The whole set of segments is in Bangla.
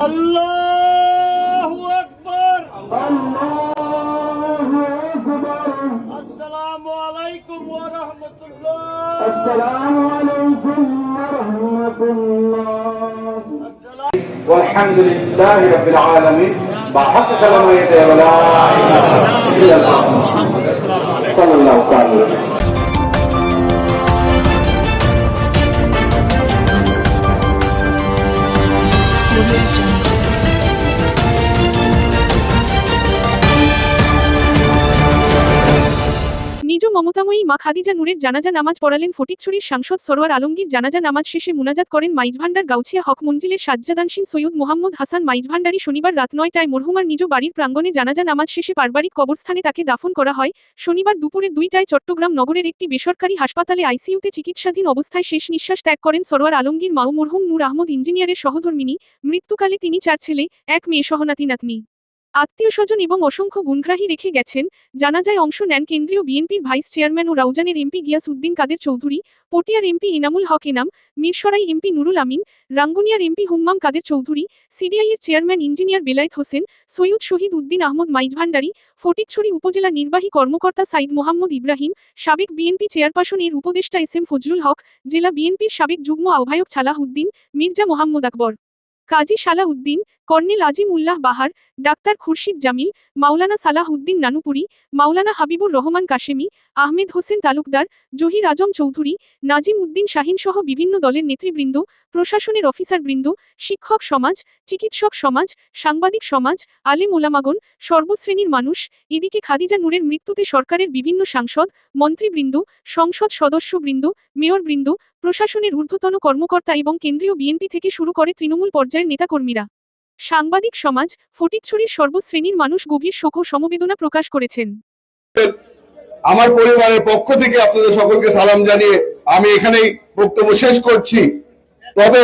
আল্লাহু আকবার, আল্লাহু আকবার। আসসালামু আলাইকুম ওয়া রাহমাতুল্লাহ, আসসালামু আলাইকুম ওয়া রাহমাতুল্লাহ। ওয়ালহামদুলিল্লাহি রাব্বিল আলামিন। বাহাক কালামায়ে ওয়া লা ইলাহা ইল্লাল্লাহ সাল্লাল্লাহু আলাইহি ওয়া সাল্লাম। নিজ মমতাময়ী মা খাদিজা নূরের জানাজা নামাজ পড়ালেন ফটিকছড়ির সাংসদ সরোয়ার আলমগীর। জানাজা নামাজ শেষে মুনাজাত করেন মাইজভান্ডার গাউছিয়া হক মঞ্জিলের সাজ্জাদানশীন সৈয়দ মোহাম্মদ হাসান মাইজভান্ডারী। শনিবার রাত ৯টায় মরহুমার নিজ বাড়ির প্রাঙ্গণে জানাজা নামাজ শেষে পারিবারিক কবরস্থানে তাকে দাফন করা হয়। শনিবার দুপুরে ২টায় চট্টগ্রাম নগরের একটি বেসরকারি হাসপাতালে আইসিইউতে চিকিৎসাধীন অবস্থায় শেষ নিঃশ্বাস ত্যাগ করেন সরোয়ার আলমগীর মা ও মরহুম নূর আহমদ ইঞ্জিনিয়ারের সহধর্মিণী। মৃত্যুকালে তিনি ৪ ছেলে, ১ মেয়ে সহ নাতি-নাতনি, আত্মীয়স্বজন এবং অসংখ্য গুণগ্রাহী রেখে গেছেন। জানাজায় অংশ নেন কেন্দ্রীয় বিএনপির ভাইস চেয়ারম্যান ও রাউজানের এমপি গিয়াস উদ্দিন কাদের চৌধুরী, পটিয়ার এমপি ইনামুল হক ইনাম, মিরসরাই এমপি নুরুল আমিন, রাঙ্গুনিয়ার এমপি হুম্মাম কাদের চৌধুরী, সিডিআইয়ের চেয়ারম্যান ইঞ্জিনিয়ার বেলায়েত হোসেন, সৈয়দ শহীদ উদ্দিন আহমদ মাইজভান্ডারী, ফটিকছড়ি উপজেলা নির্বাহী কর্মকর্তা সাইদ মোহাম্মদ ইব্রাহিম, সাবেক বিএনপি চেয়ারপারসন এর উপদেষ্টা এস.এম. ফজলুল হক, জেলা বিএনপির সাবেক যুগ্ম আহ্বায়ক ছালাহ উদ্দিন, মির্জা মোহাম্মদ আকবর, কাজী সালাহ উদ্দিন, কর্নেল আজিম উল্লাহ বাহার, ডাক্তার খুরশিদ জামিল, মাওলানা সালাহ উদ্দিন নানুপুরি, মাওলানা হাবিবুর রহমান কাশেমি, আহমেদ হোসেন তালুকদার, জহির আজম চৌধুরী, নাজিম উদ্দিন শাহিন সহ বিভিন্ন দলের নেতৃবৃন্দ, প্রশাসনের অফিসারবৃন্দ, শিক্ষক সমাজ, চিকিৎসক সমাজ, সাংবাদিক সমাজ, আলেম ওলামাগণ, সর্বশ্রেণীর মানুষ। এদিকে খাদিজা নূরের মৃত্যুতে সরকারের বিভিন্ন সাংসদ, মন্ত্রীবৃন্দ, সংসদ সদস্যবৃন্দ, মেয়রবৃন্দ, প্রশাসনের ঊর্ধ্বতন কর্মকর্তা এবং কেন্দ্রীয় বিএনপি থেকে শুরু করে তৃণমূল পর্যায়ের নেতাকর্মীরা, সাংবাদিক সমাজ, ফটিকছড়ির সর্বশ্রেণীর মানুষ গভীর শোক ও সমবেদনা প্রকাশ করেছেন। আমার পরিবারের পক্ষ থেকে আপনাদের সকলকে সালাম জানিয়ে আমি এখানেই বক্তব্য শেষ করছি। তবে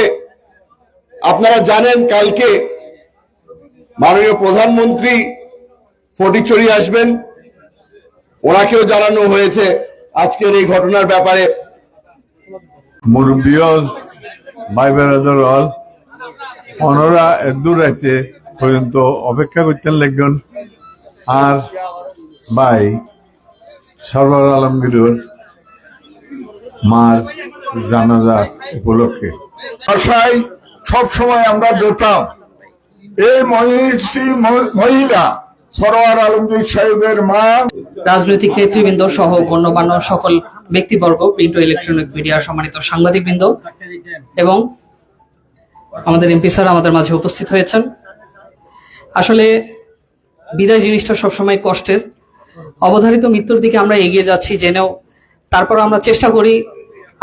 আপনারা জানেন কালকে মাননীয় প্রধানমন্ত্রী ফটিকছড়ি আসবেন, ওনাকেও জানানো হয়েছে আজকের এই ঘটনার ব্যাপারে। মুরব্বিয়ল ভাই বেড়াদর হল ওনারা দূর রাইতে পর্যন্ত অপেক্ষা করতেন লাগবেন। আর ভাই সরোয়ার আলমগীরের মার জানাজা উপলক্ষে আশায় সব সময় আমরা যেতাম। এই মহিলা সরোয়ার আলমগীর সাহেবের মা, রাজনৈতিক নেতৃবৃন্দ সহ গণ্যমান্য সকল ব্যক্তিবর্গ, প্রিন্ট ও ইলেকট্রনিক মিডিয়ার সম্মানিত সাংবাদিকবৃন্দ এবং আমাদের এমপি স্যার আমাদের মাঝে উপস্থিত হয়েছেন। আসলে বিদায় জিনিসটা সবসময় কষ্টের। অবধারিত মৃত্যুর দিকে আমরা এগিয়ে যাচ্ছি জেনেও তারপর আমরা চেষ্টা করি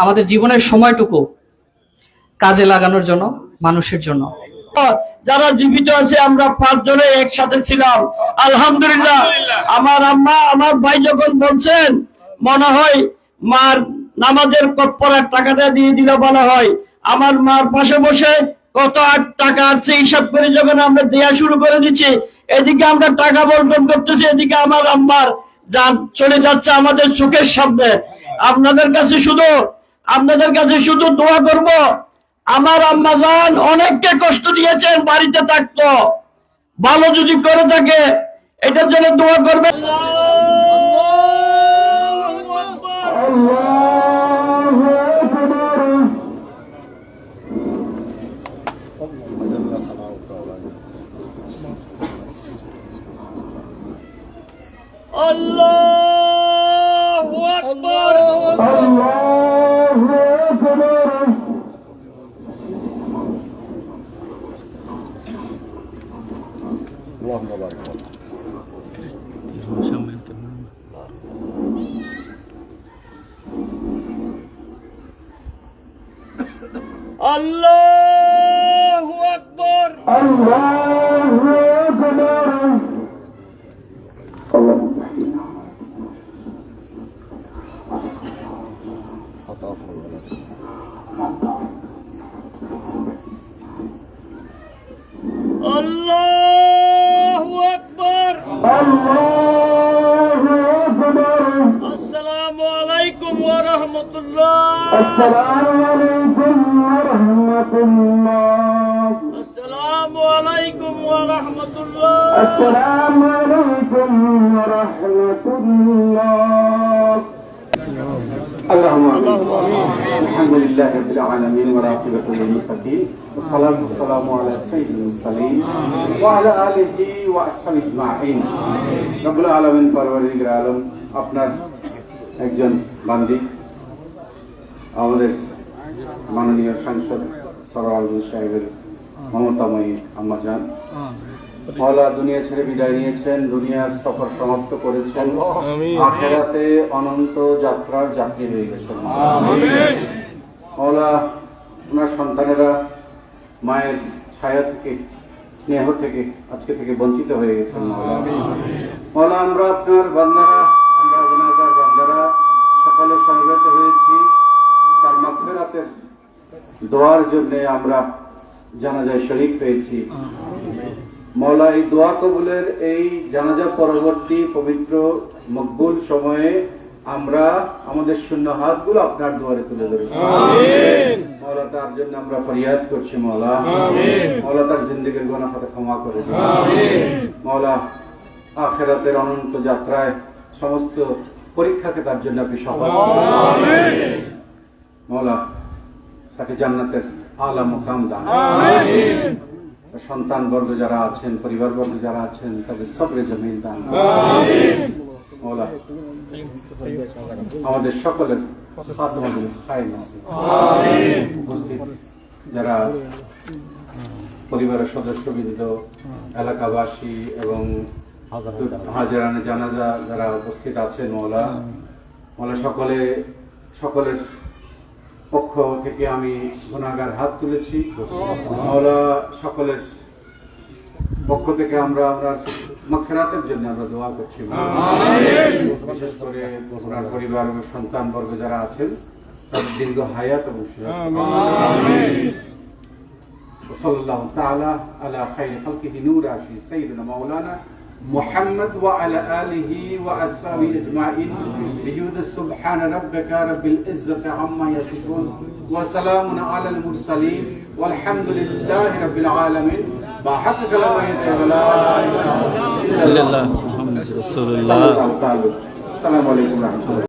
আমাদের জীবনের সময়টুকু কাজে লাগানোর জন্য, মানুষের জন্য। যারা জীবিত আছে আমরা 5 জনে একসাথে ছিলাম। আলহামদুলিল্লাহ। আমার আম্মা, আমার ভাই যখন বলছেন মনে হয় মার নামাজের পড়ার টাকাটা দিয়ে দিলে ভালো হয়, আমার মার পাশে বসে কত টাকা আছে হিসাব করে যখন আমরা দেয়া শুরু করে দিচ্ছি, এদিকে আমরা টাকা বন্টন করতেছি, এদিকে আমার আম্মার জান চলে যাচ্ছে আমাদের চোখের সামনে। আপনাদের কাছে শুধু দোয়া করব, আমার আম্মা জান অনেককে কষ্ট দিয়েছেন, বাড়িতে থাকতো, ভালো যদি করে থাকে এটার জন্য দোয়া করবেন। আল্লাহু আকবার, আল্লাহু আকবার। আল্লাহু আকবার, আল্লাহু আকবার। আল্লাহু আকবার, আল্লাহু আকবার। আসসালামু আলাইকুম ওয়া রাহমাতুল্লাহ, আসসালামু আলাইকুম ওয়া রাহমাতুল্লাহ, আসসালামু আলাইকুম। ورحمة الله. السلام عليكم ورحمة الله. اللهم آمين. الحمد لله رب العالمين والعاقبة للمتقين والصلاة والسلام على سيد المرسلين وعلى آله وأصحابه أجمعين. رب العالمين পরওয়ারদিগার আলম আপনার একজন বান্দী আমাদের মাননীয় সাংসদ সরোয়ার আলমগীর সাহেবের মমতাময়ী আম্মাজান মওলা দুনিয়া ছেড়ে বিদায় নিয়েছেন, দুনিয়ার সফর সমাপ্ত করেছেন, আখিরাতে অনন্ত যাত্রার যাত্রী হয়ে গেছেন। মওলা ওনার সন্তানেরা মায়ের ছায়া থেকে স্নেহ থেকে আজকে থেকে বঞ্চিত হয়ে গেছেন। মওলা আমরা আপনার বান্দারা, আমরা গুনাহগার বান্দারা সকলে সমবেত হয়েছি তার মাগফিরাতের দোয়ার জন্য। আমরা জানাজায় শরীক পেয়েছি। মওলা এই দোয়া কবুলের এই জানাজা পরবর্তী পবিত্র মকবুল সময়ে আমরা আমাদের শূন্য হাতগুলো আপনার দুয়ারে তুলে ধরি। মওলা তার জন্য আমরা ফরিয়াদ করছি। মওলা তার জিন্দেগীর গুনাহ খাতা ক্ষমা করে দিন। মওলা আখিরাতের অনন্ত যাত্রায় সমস্ত পরীক্ষাকে তার জন্য আপনি সফল করুন। মওলা তাকে জান্নাতের আলা মুকাম দান করুন। সন্তান বর্গ যারা আছেন, পরিবার বর্গ যারা আছেন, তাদের সবরে জমিন দান মওলা আমাদের সকলের খাতমাতুল খায়র নসিব। উপস্থিত যারা পরিবারের সদস্যবৃন্দ, এলাকাবাসী এবং হাজিরানে জানাজা যারা উপস্থিত আছেন, মওলা সকলের পক্ষ থেকে আমি গুনাহগার হাত তুলেছি। মওলা সকলের পক্ষ থেকে আমরা আপনার মাগফিরাতের জন্য আমরা দোয়া করছি। বিশেষ করে আপনার পরিবার এবং সন্তান বর্গ যারা আছেন তাদের দীর্ঘ হায়াত এবং সাল্লাল্লাহু তাআলা আলা খায়রি খালকিহি নূর আশি সাইয়্যিদিনা মাওলানা محمد وعلى آله وأصحابه أجمعين بجود سبحان ربك رب العزة عما يصفون وسلام على المرسلين والحمد لله رب العالمين. بحق كلمة لا إله إلا الله محمد رسول الله. السلام عليكم ورحمة الله.